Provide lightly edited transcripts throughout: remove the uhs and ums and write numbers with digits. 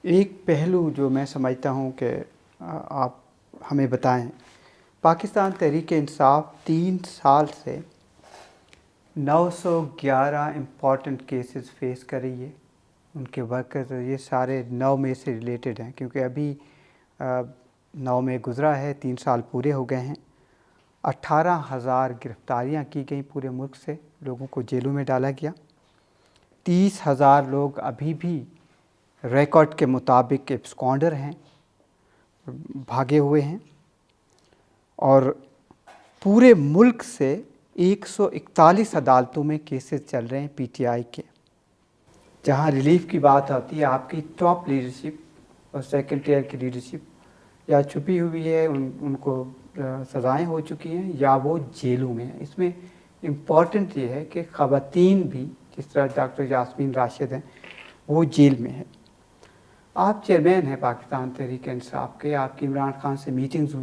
ایک پہلو جو میں سمجھتا ہوں کہ آپ ہمیں بتائیں، پاکستان تحریک انصاف 3 سال سے 911 امپورٹنٹ کیسز فیس کر رہی ہے. ان کے ورکرز یہ سارے 9 میں سے ریلیٹڈ ہیں، کیونکہ ابھی 9 میں گزرا ہے، 3 سال پورے ہو گئے ہیں. 18,000 گرفتاریاں کی گئیں پورے ملک سے، لوگوں کو جیلوں میں ڈالا گیا. 30,000 لوگ ابھی بھی ریکارڈ کے مطابق ایبسکونڈر ہیں، بھاگے ہوئے ہیں. اور پورے ملک سے 141 عدالتوں میں کیسز چل رہے ہیں پی ٹی آئی کے. جہاں ریلیف کی بات آتی ہے، آپ کی ٹاپ لیڈرشپ اور سیکنڈ ٹیئر کی لیڈرشپ یا چھپی ہوئی ہے، ان کو سزائیں ہو چکی ہیں یا وہ جیلوں میں ہیں. اس میں امپورٹنٹ یہ ہے کہ خواتین بھی، جس طرح ڈاکٹر یاسمین راشد ہیں، وہ جیل میں ہیں. آپ چیئرمین ہیں پاکستان تحریک انصاف کے، آپ کی عمران خان سے میٹنگز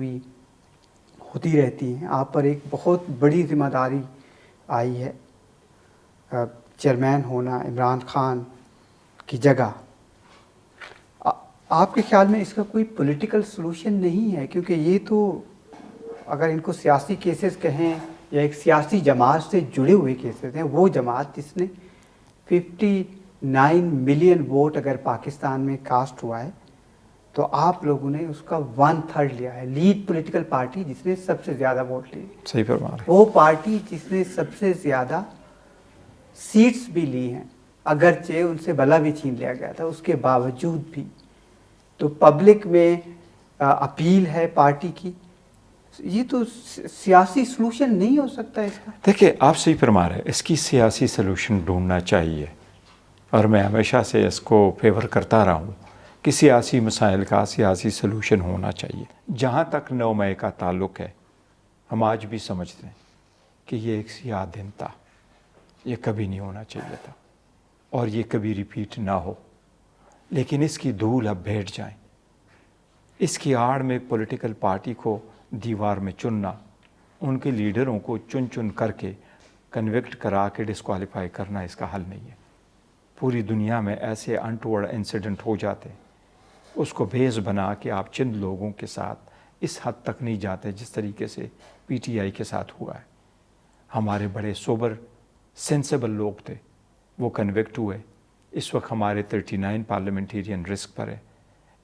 ہوتی رہتی ہیں. آپ پر ایک بہت بڑی ذمہ داری آئی ہے، چیئرمین ہونا عمران خان کی جگہ. آپ کے خیال میں اس کا کوئی پولیٹیکل سلوشن نہیں ہے؟ کیونکہ یہ تو اگر ان کو سیاسی کیسز کہیں یا ایک سیاسی جماعت سے جڑے ہوئے کیسز ہیں، وہ جماعت جس نے 59 ملین ووٹ اگر پاکستان میں کاسٹ ہوا ہے تو آپ لوگوں نے اس کا 1/3 لیا ہے. لیڈ پولیٹیکل پارٹی جس نے سب سے زیادہ ووٹ لیے، صحیح فرما رہے ہیں. وہ پارٹی جس نے سب سے زیادہ سیٹس بھی لی ہیں، اگرچہ ان سے بلا بھی چھین لیا گیا تھا، اس کے باوجود بھی. تو پبلک میں اپیل ہے پارٹی کی. یہ تو سیاسی سلوشن نہیں ہو سکتا اس کا. دیکھیں، آپ صحیح فرما رہے ہیں، اس کی سیاسی سلوشن ڈھونڈنا چاہیے، اور میں ہمیشہ سے اس کو فیور کرتا رہا ہوں کہ سیاسی مسائل کا سیاسی سلوشن ہونا چاہیے. جہاں تک 9 مئی کا تعلق ہے، ہم آج بھی سمجھتے ہیں کہ یہ ایک سیاہ دن تھا، یہ کبھی نہیں ہونا چاہیے تھا اور یہ کبھی ریپیٹ نہ ہو. لیکن اس کی دھول اب بیٹھ جائیں. اس کی آڑ میں ایک پولیٹیکل پارٹی کو دیوار میں چننا، ان کے لیڈروں کو چن چن کر کے کنوکٹ کرا کے ڈسکوالیفائی کرنا اس کا حل نہیں ہے. پوری دنیا میں ایسے انٹورڈ انسیڈنٹ ہو جاتے، اس کو بیس بنا کے آپ چند لوگوں کے ساتھ اس حد تک نہیں جاتے جس طریقے سے پی ٹی آئی کے ساتھ ہوا ہے. ہمارے بڑے سوبر سینسیبل لوگ تھے، وہ کنوکٹ ہوئے. اس وقت ہمارے 39 پارلیمنٹیرین رسک پر ہے.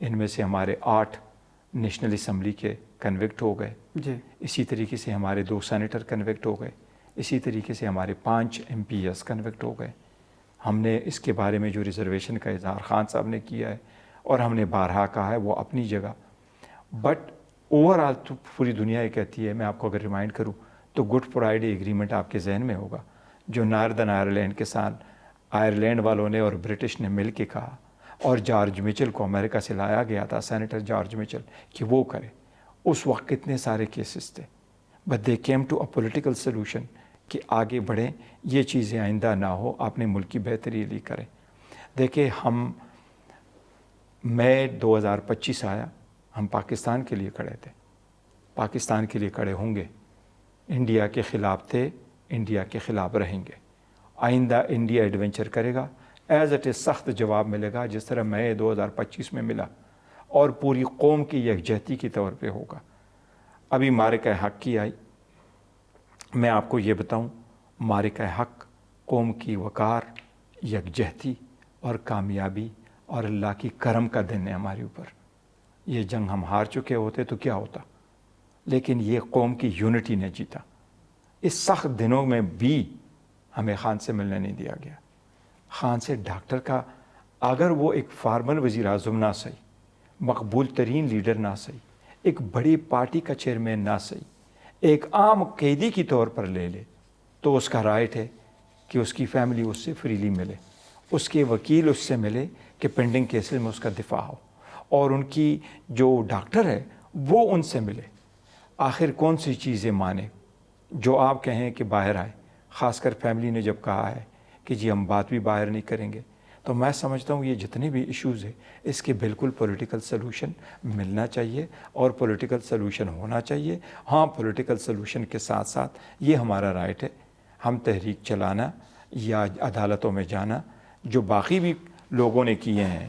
ان میں سے ہمارے 8 نیشنل اسمبلی کے کنوکٹ ہو گئے. اسی طریقے سے ہمارے 2 سینیٹر کنوکٹ ہو گئے. اسی طریقے سے ہمارے 5 ایم پی ایس کنوکٹ ہو گئے. ہم نے اس کے بارے میں جو ریزرویشن کا اظہار خان صاحب نے کیا ہے اور ہم نے بارہا کہا ہے، وہ اپنی جگہ. بٹ اوور آل تو پوری دنیا یہ کہتی ہے، میں آپ کو اگر ریمائنڈ کروں تو گڈ فرائیڈے ایگریمنٹ آپ کے ذہن میں ہوگا، جو ناردرن آئرلینڈ کے ساتھ آئرلینڈ والوں نے اور برٹش نے مل کے کہا، اور جارج مچل کو امریکہ سے لایا گیا تھا، سینیٹر جارج مچل، کہ وہ کرے. اس وقت کتنے سارے کیسز تھے، but they came to a political solution کہ آگے بڑھیں، یہ چیزیں آئندہ نہ ہو، اپنے ملک کی بہتری لیے کریں. دیکھیں، ہم مئی 2025 آیا، ہم پاکستان کے لیے کھڑے تھے، پاکستان کے لیے کھڑے ہوں گے. انڈیا کے خلاف تھے، انڈیا کے خلاف رہیں گے. آئندہ انڈیا ایڈونچر کرے گا، ایز اٹ از سخت جواب ملے گا جس طرح مئی 2025 میں ملا، اور پوری قوم کی یکجہتی کے طور پہ ہوگا. ابھی معرکہ حق کی آئی. میں آپ کو یہ بتاؤں، معرکہ حق قوم کی وقار، یکجہتی اور کامیابی اور اللہ کی کرم کا دن ہے ہمارے اوپر. یہ جنگ ہم ہار چکے ہوتے تو کیا ہوتا، لیکن یہ قوم کی یونٹی نے جیتا. اس سخت دنوں میں بھی ہمیں خان سے ملنے نہیں دیا گیا. خان سے ڈاکٹر کا، اگر وہ ایک فارمر وزیر اعظم نہ صحیح، مقبول ترین لیڈر نہ صحیح، ایک بڑی پارٹی کا چیئرمین نہ صحیح، ایک عام قیدی کی طور پر لے لے تو اس کا رائٹ ہے کہ اس کی فیملی اس سے فریلی ملے، اس کے وکیل اس سے ملے کہ پینڈنگ کیسز میں اس کا دفاع ہو، اور ان کی جو ڈاکٹر ہے وہ ان سے ملے. آخر کون سی چیزیں مانے جو آپ کہیں کہ باہر آئے؟ خاص کر فیملی نے جب کہا ہے کہ جی ہم بات بھی باہر نہیں کریں گے، تو میں سمجھتا ہوں یہ جتنے بھی ایشوز ہیں اس کے بالکل پولیٹیکل سلوشن ملنا چاہیے اور پولیٹیکل سلوشن ہونا چاہیے. ہاں، پولیٹیکل سلوشن کے ساتھ ساتھ یہ ہمارا رائٹ ہے، ہم تحریک چلانا یا عدالتوں میں جانا جو باقی بھی لوگوں نے کیے ہیں،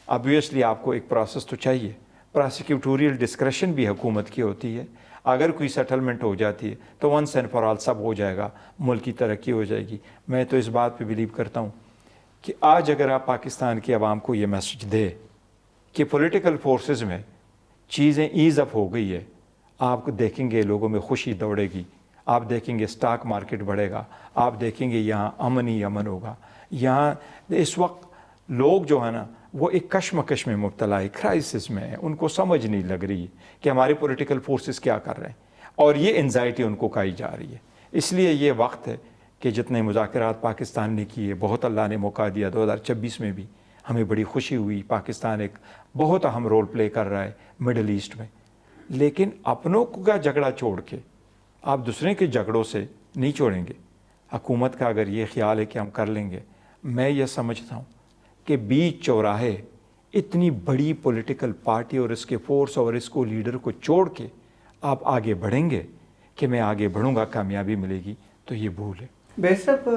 obviously آپ کو ایک پروسیس تو چاہیے. پراسیکیوٹوریل ڈسکریشن بھی حکومت کی ہوتی ہے. اگر کوئی سیٹلمنٹ ہو جاتی ہے تو ونس اینڈ فار آل سب ہو جائے گا, ملک کی ترقی ہو جائے گی. میں تو اس بات پہ بلیو کرتا ہوں کہ آج اگر آپ پاکستان کی عوام کو یہ میسج دے کہ پولیٹیکل فورسز میں چیزیں ایز اپ ہو گئی ہے, آپ دیکھیں گے لوگوں میں خوشی دوڑے گی, آپ دیکھیں گے سٹاک مارکیٹ بڑھے گا, آپ دیکھیں گے یہاں امن ہی امن ہوگا. یہاں اس وقت لوگ جو ہے نا وہ ایک کشمکش میں مبتلا ہے, کرائسس میں ہے, ان کو سمجھ نہیں لگ رہی کہ ہمارے پولیٹیکل فورسز کیا کر رہے ہیں, اور یہ انزائٹی ان کو کھائی جا رہی ہے. اس لیے یہ وقت ہے کہ جتنے مذاکرات پاکستان نے کیے, بہت اللہ نے موقع دیا. 2026 میں بھی ہمیں بڑی خوشی ہوئی, پاکستان ایک بہت اہم رول پلے کر رہا ہے مڈل ایسٹ میں. لیکن اپنوں کا جھگڑا چھوڑ کے آپ دوسرے کے جھگڑوں سے نہیں چھوڑیں گے. حکومت کا اگر یہ خیال ہے کہ ہم کر لیں گے, میں یہ سمجھتا ہوں کہ بیچ چوراہے اتنی بڑی پولیٹیکل پارٹی اور اس کے فورس اور اس کو لیڈر کو چھوڑ کے آپ آگے بڑھیں گے کہ میں آگے بڑھوں گا کامیابی ملے گی, تو یہ بھول ہے. بیس صاحب,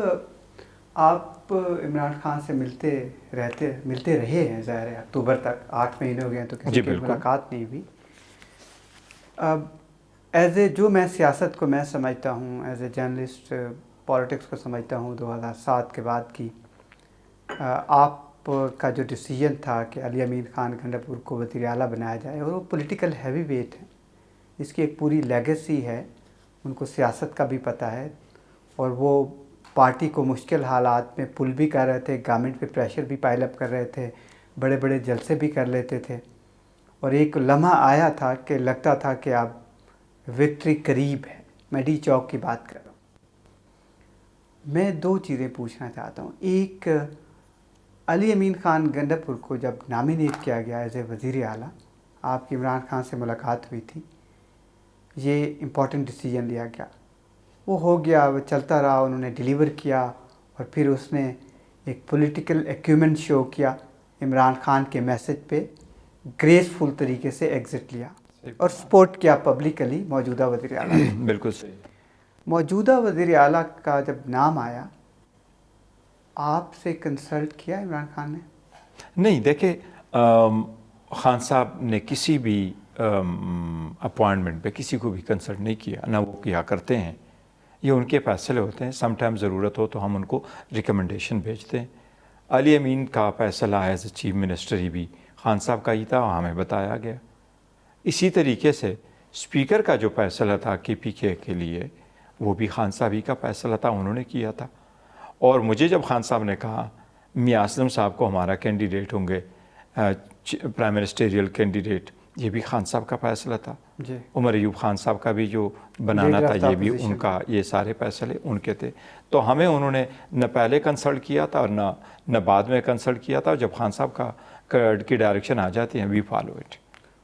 آپ عمران خان سے ملتے رہے ہیں, ظاہر ہے اکتوبر تک 8 مہینے ہو گئے ہیں تو کسی کی ملاقات نہیں ہوئی. اب ایز اے جو میں سیاست کو میں سمجھتا ہوں, ایز اے جرنلسٹ پالیٹکس کو سمجھتا ہوں 2007 کے بعد کی, آپ کا جو ڈیسیجن تھا کہ علی امین خان گنڈاپور کو وزیر اعلیٰ بنایا جائے, اور وہ پولیٹیکل ہیوی ویٹ ہے, اس کی ایک پوری لیگیسی ہے, ان کو سیاست کا بھی پتہ ہے, اور وہ پارٹی کو مشکل حالات میں پل بھی کر رہے تھے, گورنمنٹ پہ پریشر بھی پائل اپ کر رہے تھے, بڑے بڑے جلسے بھی کر لیتے تھے, اور ایک لمحہ آیا تھا کہ لگتا تھا کہ اب وکٹری قریب ہے. میں ڈی چوک کی بات کر رہا ہوں. میں 2 چیزیں پوچھنا چاہتا ہوں. ایک, علی امین خان گنڈاپور کو جب نامینیٹ کیا گیا ایز اے وزیر اعلیٰ, آپ کی عمران خان سے ملاقات ہوئی تھی, یہ امپورٹنٹ ڈیسیجن لیا گیا, وہ ہو گیا, وہ چلتا رہا, انہوں نے ڈیلیور کیا, اور پھر اس نے ایک پولیٹیکل ایکیومنٹ شو کیا, عمران خان کے میسج پہ گریسفل طریقے سے ایگزٹ لیا اور سپورٹ کیا پبلکلی موجودہ وزیر اعلیٰ. بالکل صحیح. موجودہ وزیر اعلیٰ کا جب نام آیا, آپ سے کنسلٹ کیا عمران خان نے؟ نہیں, دیکھیں خان صاحب نے کسی بھی اپوائنٹمنٹ پہ کسی کو بھی کنسلٹ نہیں کیا, نہ وہ کیا کرتے ہیں. یہ ان کے فیصلے ہوتے ہیں. سم ٹائم ضرورت ہو تو ہم ان کو ریکمنڈیشن بھیجتے ہیں. علی امین کا فیصلہ ایز اے چیف منسٹر ہی بھی خان صاحب کا ہی تھا, ہمیں بتایا گیا. اسی طریقے سے اسپیکر کا جو فیصلہ تھا کے پی کے لیے, وہ بھی خان صاحب ہی کا فیصلہ تھا, انہوں نے کیا تھا. اور مجھے جب خان صاحب نے کہا میاں اسلم صاحب کو ہمارا کینڈیڈیٹ ہوں گے پرائم منسٹریل کینڈیڈیٹ, یہ بھی خان صاحب کا فیصلہ تھا. جی. عمر ایوب خان صاحب کا بھی جو بنانا تھا یہ بھی ان کا, یہ سارے فیصلے ان کے تھے. تو ہمیں انہوں نے نہ پہلے کنسلٹ کیا تھا اور نہ بعد میں کنسلٹ کیا تھا. جب خان صاحب کی ڈائریکشن آ جاتی ہیں وی فالو اٹ.